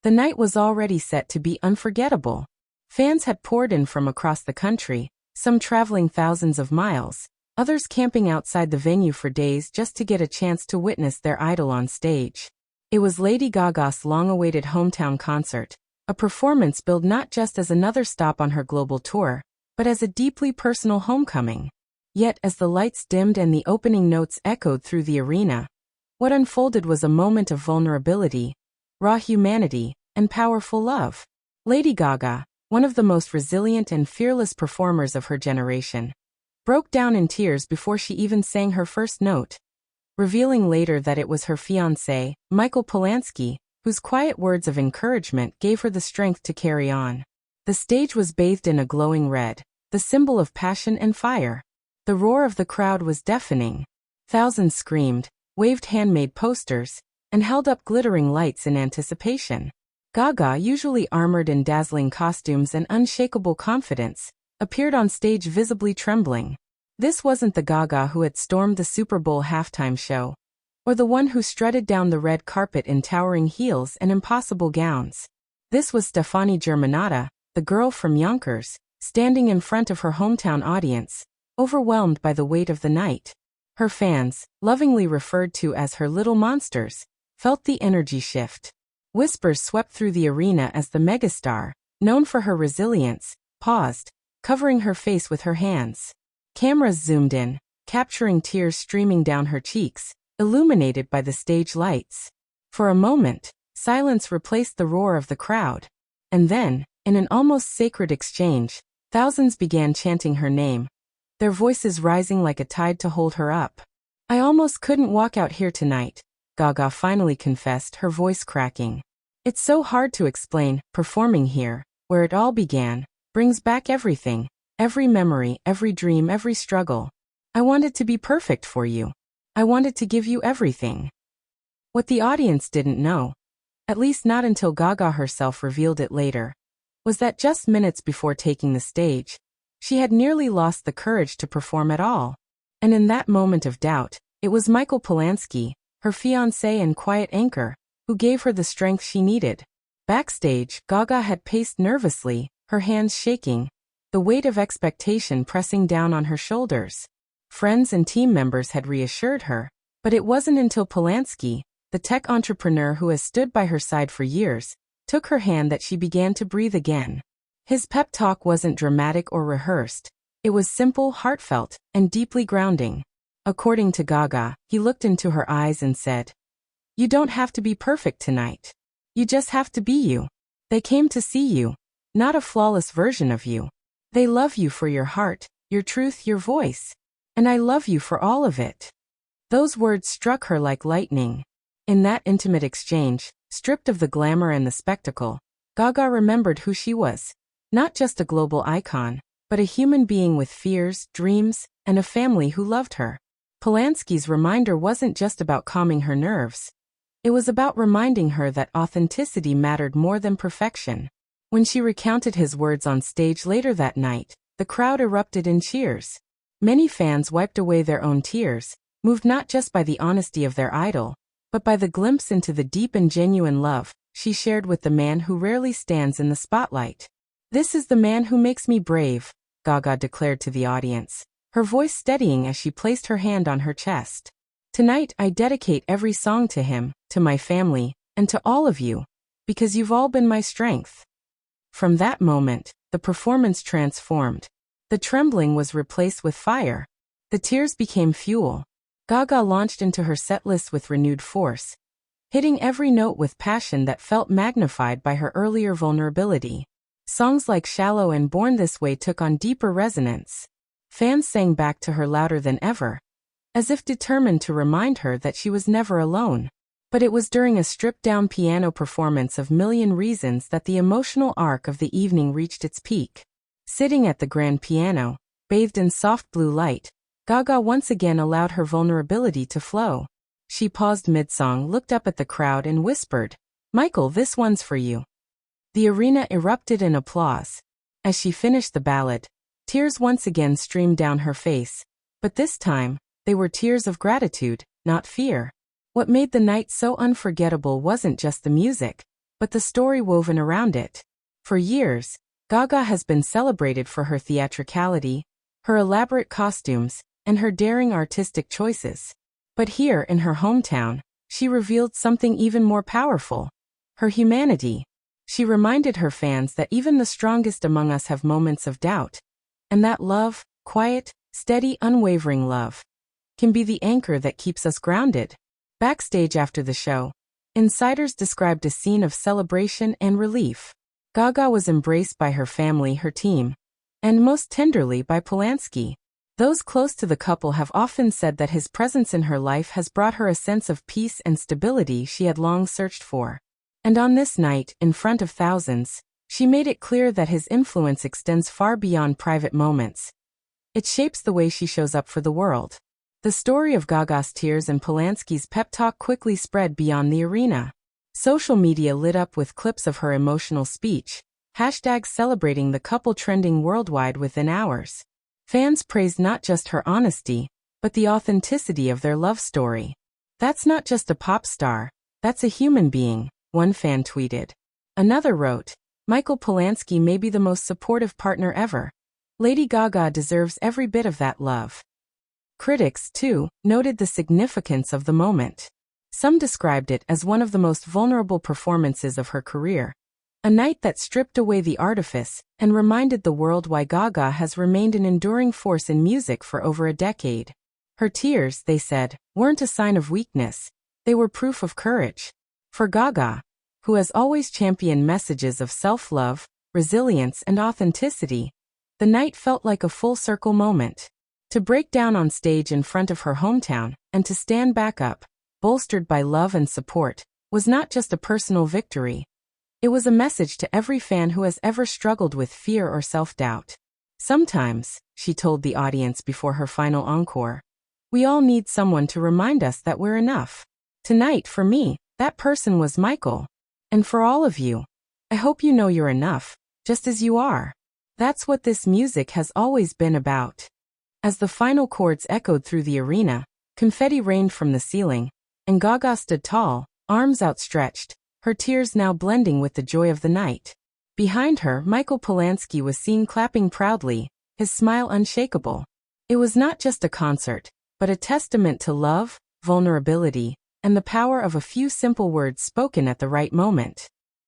The night was already set to be unforgettable. Fans had poured in from across the country, some traveling thousands of miles, others camping outside the venue for days just to get a chance to witness their idol on stage. It was Lady Gaga's long-awaited hometown concert, a performance billed not just as another stop on her global tour, but as a deeply personal homecoming. Yet as the lights dimmed and the opening notes echoed through the arena, what unfolded was a moment of vulnerability, raw humanity, and powerful love. Lady Gaga, one of the most resilient and fearless performers of her generation, broke down in tears before she even sang her first note, revealing later that it was her fiancé, Michael Polansky, whose quiet words of encouragement gave her the strength to carry on. The stage was bathed in a glowing red, the symbol of passion and fire. The roar of the crowd was deafening. Thousands screamed, waved handmade posters, and held up glittering lights in anticipation. Gaga, usually armored in dazzling costumes and unshakable confidence, appeared on stage visibly trembling. This wasn't the Gaga who had stormed the Super Bowl halftime show, or the one who strutted down the red carpet in towering heels and impossible gowns. This was Stefani Germanotta, the girl from Yonkers, standing in front of her hometown audience, overwhelmed by the weight of the night. Her fans, lovingly referred to as her little monsters, felt the energy shift. Whispers swept through the arena as the megastar, known for her resilience, paused, covering her face with her hands. Cameras zoomed in, capturing tears streaming down her cheeks, illuminated by the stage lights. For a moment, silence replaced the roar of the crowd. And then, in an almost sacred exchange, thousands began chanting her name, their voices rising like a tide to hold her up. "I almost couldn't walk out here tonight," Gaga finally confessed, her voice cracking. "It's so hard to explain. Performing here, where it all began, brings back everything, every memory, every dream, every struggle. I wanted to be perfect for you. I wanted to give you everything." What the audience didn't know, at least not until Gaga herself revealed it later, was that just minutes before taking the stage, she had nearly lost the courage to perform at all. And in that moment of doubt, it was Michael Polansky, her fiancé and quiet anchor, who gave her the strength she needed. Backstage, Gaga had paced nervously, her hands shaking, the weight of expectation pressing down on her shoulders. Friends and team members had reassured her, but it wasn't until Polansky, the tech entrepreneur who has stood by her side for years, took her hand that she began to breathe again. His pep talk wasn't dramatic or rehearsed. It was simple, heartfelt, and deeply grounding. According to Gaga, he looked into her eyes and said, "You don't have to be perfect tonight. You just have to be you. They came to see you, not a flawless version of you. They love you for your heart, your truth, your voice. And I love you for all of it." Those words struck her like lightning. In that intimate exchange, stripped of the glamour and the spectacle, Gaga remembered who she was. Not just a global icon, but a human being with fears, dreams, and a family who loved her. Polansky's reminder wasn't just about calming her nerves. It was about reminding her that authenticity mattered more than perfection. When she recounted his words on stage later that night, the crowd erupted in cheers. Many fans wiped away their own tears, moved not just by the honesty of their idol, but by the glimpse into the deep and genuine love she shared with the man who rarely stands in the spotlight. "This is the man who makes me brave," Gaga declared to the audience, her voice steadying as she placed her hand on her chest. "Tonight I dedicate every song to him, to my family, and to all of you, because you've all been my strength." From that moment, the performance transformed. The trembling was replaced with fire. The tears became fuel. Gaga launched into her setlist with renewed force, hitting every note with passion that felt magnified by her earlier vulnerability. Songs like Shallow and Born This Way took on deeper resonance. Fans sang back to her louder than ever, as if determined to remind her that she was never alone. But it was during a stripped-down piano performance of Million Reasons that the emotional arc of the evening reached its peak. Sitting at the grand piano, bathed in soft blue light, Gaga once again allowed her vulnerability to flow. She paused mid-song, looked up at the crowd and whispered, "Michael, this one's for you." The arena erupted in applause. As she finished the ballad, tears once again streamed down her face, but this time, they were tears of gratitude, not fear. What made the night so unforgettable wasn't just the music, but the story woven around it. For years, Gaga has been celebrated for her theatricality, her elaborate costumes, and her daring artistic choices. But here in her hometown, she revealed something even more powerful: her humanity. She reminded her fans that even the strongest among us have moments of doubt, and that love, quiet, steady, unwavering love, can be the anchor that keeps us grounded. Backstage after the show, insiders described a scene of celebration and relief. Gaga was embraced by her family, her team, and most tenderly by Polansky. Those close to the couple have often said that his presence in her life has brought her a sense of peace and stability she had long searched for. And on this night, in front of thousands, she made it clear that his influence extends far beyond private moments. It shapes the way she shows up for the world. The story of Gaga's tears and Polansky's pep talk quickly spread beyond the arena. Social media lit up with clips of her emotional speech, hashtags celebrating the couple trending worldwide within hours. Fans praised not just her honesty, but the authenticity of their love story. "That's not just a pop star, that's a human being," one fan tweeted. Another wrote, "Michael Polansky may be the most supportive partner ever. Lady Gaga deserves every bit of that love." Critics, too, noted the significance of the moment. Some described it as one of the most vulnerable performances of her career, a night that stripped away the artifice and reminded the world why Gaga has remained an enduring force in music for over a decade. Her tears, they said, weren't a sign of weakness, they were proof of courage. For Gaga, who has always championed messages of self-love, resilience, and authenticity, the night felt like a full-circle moment. To break down on stage in front of her hometown, and to stand back up, bolstered by love and support, was not just a personal victory. It was a message to every fan who has ever struggled with fear or self-doubt. "Sometimes," she told the audience before her final encore, "we all need someone to remind us that we're enough. Tonight, for me, that person was Michael. And for all of you, I hope you know you're enough, just as you are." That's what this music has always been about. As the final chords echoed through the arena, confetti rained from the ceiling, and Gaga stood tall, arms outstretched, her tears now blending with the joy of the night. Behind her, Michael Polansky was seen clapping proudly, his smile unshakable. It was not just a concert, but a testament to love, vulnerability, and the power of a few simple words spoken at the right moment.